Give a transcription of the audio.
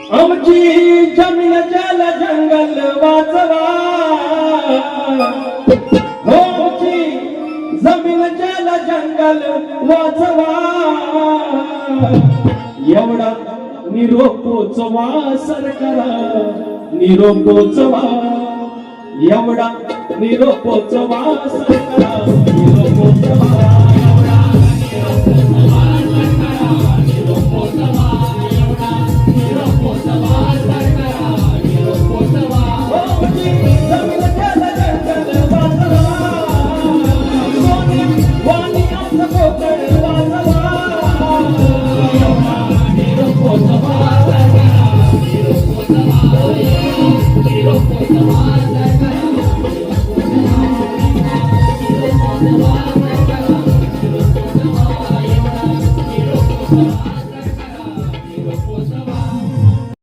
आमची जमीन जल जंगल वाचवा, हो आमची जमीन जल जंगल वाचवा, एवढा निरोप पोचवा सरकारा, निरोप पोचवा, एवढा निरोप पोचवा सरकारा, निरोप पोचवा.